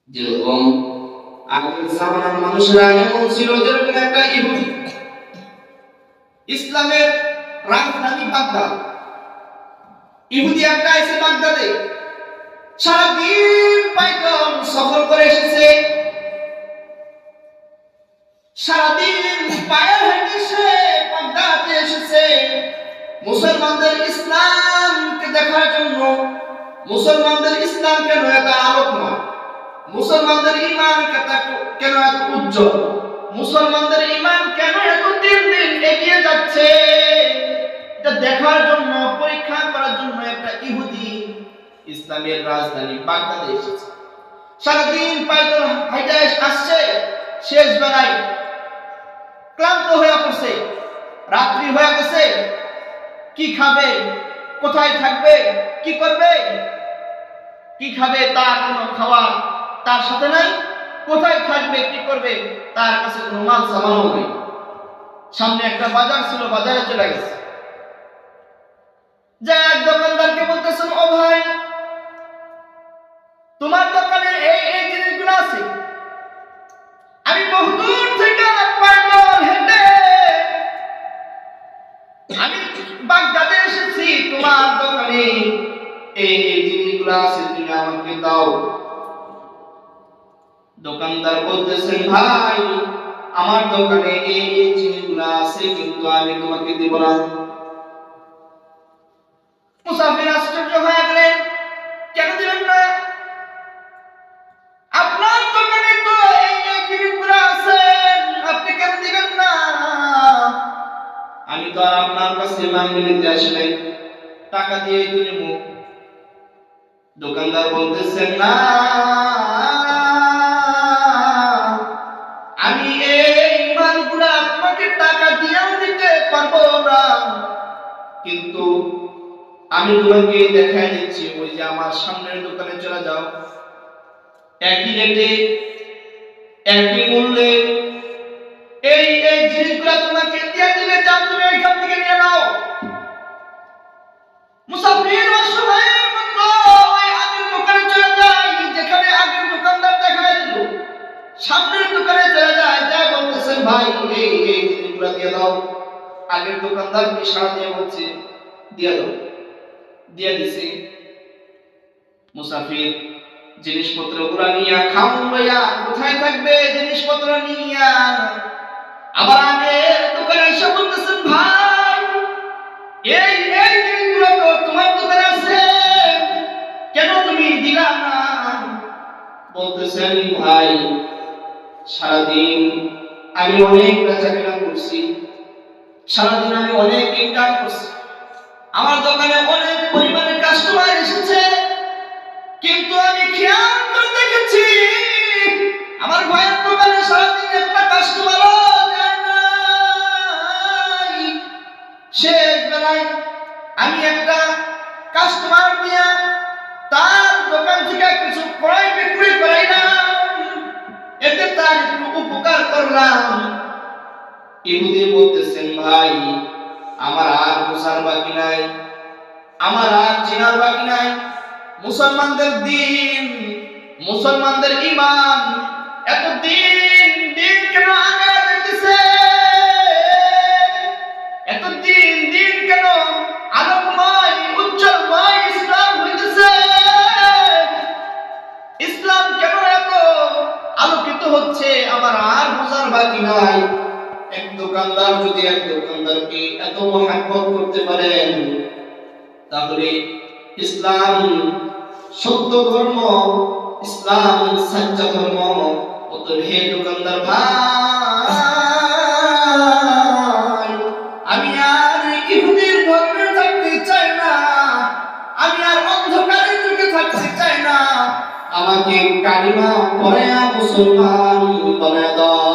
যেরকম আগের জামানার মানুষরা এমন ছিল, যেরকম একটা ইহুদি ইসলামের রাজধানী বাগদাদ, ইহুদি একটা এসে বাগদাদে সারাদিন পাইদল সফর করে এসেছে, সারাদিন পায়ে হেঁটে সে বাগদাদে এসেছে মুসলমানদের ইসলামকে দেখার জন্য। মুসলমানদের ইসলাম কেন এত আলোকময়, মুসলমানদের ঈমান কেন এত উজ্জ্বল, মুসলমানদের ঈমান কেন এত দিন দিন এগিয়ে যাচ্ছে, এটা দেখার জন্য, পরীক্ষা করার জন্য একটা ইহুদি ইসলামের রাজধানী বাগদাদে এসেছে। সারাদিন পাইদল হাইটে আসছে, শেষ বেলায় ক্লান্ত হয়ে পড়ছে, রাত্রি হয়ে গেছে। কি খাবে, কোথায় থাকবে, কি করবে, কি খাবে তার কোনো খাওয়া তার সাথে নাই, কোথায় থাকবে, কি করবে তার কাছে কোনো মাল সামানও নেই। সামনে একটা বাজার ছিল, বাজারে চলে গেছে, যে এক দোকানদারকে বলতেছেন, ও ভাই, তোমার দোকানে এই এই জিনিসগুলো আছে, আমি বহুদূর থেকে পাইদল হেঁটে আমি বাগদাদে এসেছি, তোমার দোকানে এই এই জিনিসগুলো আছে, তুমি আমাকে দাও। দোকানদার বলতেছেন, ভাই, আমার দোকানে এই এই জিনিসগুলো আছে, কিন্তু আমি তোমাকে দেব না। মুসাফির আশ্চর্য হয়ে গেলেন, কেন দিবেন না? আপনার দোকানে তো এই এই জিনিসগুলো আছে, আপনি কেন দিবেন না? আমি তো আর আপনার কাছে মাঙ্গি নিতে আসি নাই, টাকা দিয়ে তো নেব। দোকানদার বলতেছেন, না, আমি এই মালগুলা তোমাকে টাকা দিয়েও দিতে পারবো না, কিন্তু আমি তোমাকে দেখাই দিচ্ছি, ওই যে আমার সামনের দোকানে চলে যাও, একই রেটে একই মূল্যে এই এই জিনিসগুলা তোমাকে দিয়ে দিলে, যাও তুমি এখান থেকে নিয়ে নাও। মুসাফির অসহায়ের মতো ওই আগের দোকানে চলে যায়, যেখানে আগের দোকানদার দেখাই দিল, সামনের দোকানে চলে যায়, যা বলতেছেন, ভাই, এই এই জিনিসগুলা দিয়ে দাও। আগের দোকানদার ইশারা দিয়ে বলছে, দিয়ে দাও, দিয়ে দিছে। মুসাফির জিনিসপত্রগুলো নিয়ে খাউন লইয়া কোথায় থাকবে, জিনিসপত্র নিয়া আবার আগের দোকানে এসে বলতেছেন, ভাই, এই এই জিনিসগুলো তো তোমার দোকানে আছে, কেন তুমি দিলা না? বলতেছেন, ভাই, সারাদিন আমি অনেক বেচাকেনা করছি, সারাদিন আমি অনেক ইনকাম করছি, আমার দোকানে অনেক পরিমাণের কাস্টমার এসেছে, কিন্তু আমি খেয়াল করে দেখেছি আমার ভাইয়ের দোকানে সারাদিন একটা কাস্টমারও যায় নাই। শেষ বেলায় আমি একটা কাস্টমার নিয়ে তার দোকান থেকে কিছু ক্রয় বিক্রি করাইলাম, এতে তার একটু উপকার করলাম। ইহুদি বলতেছেন, ভাই, আমার আর বোঝার বাকি নাই, আমার আর চেনার বাকি নাই, মুসলমানদের দিন, মুসলমানদের ঈমান এত দিন দিন কেন আগে যেতেছে, এত দিন দিন কেন আলোকময় উজ্জ্বলময় ইসলাম হইতেছে, ইসলাম কেন এত আলোকিত হচ্ছে, আমার আর বোঝার বাকি নাই। এক দোকানদার যদি এক দোকানদারকে এত মহব্বত করতে পারেন, তাহলে ইসলাম সত্য ধর্ম, ইসলাম সচ্চা ধর্ম। অতএব হে দোকানদার ভাই, আমি আর ইহুদির ধর্মে থাকতে চাই না, আমি আর অন্ধকারের যুগে থাকতে চাই না, আমাকে কালিমা পড়ে মুসলমান বানায় দাও।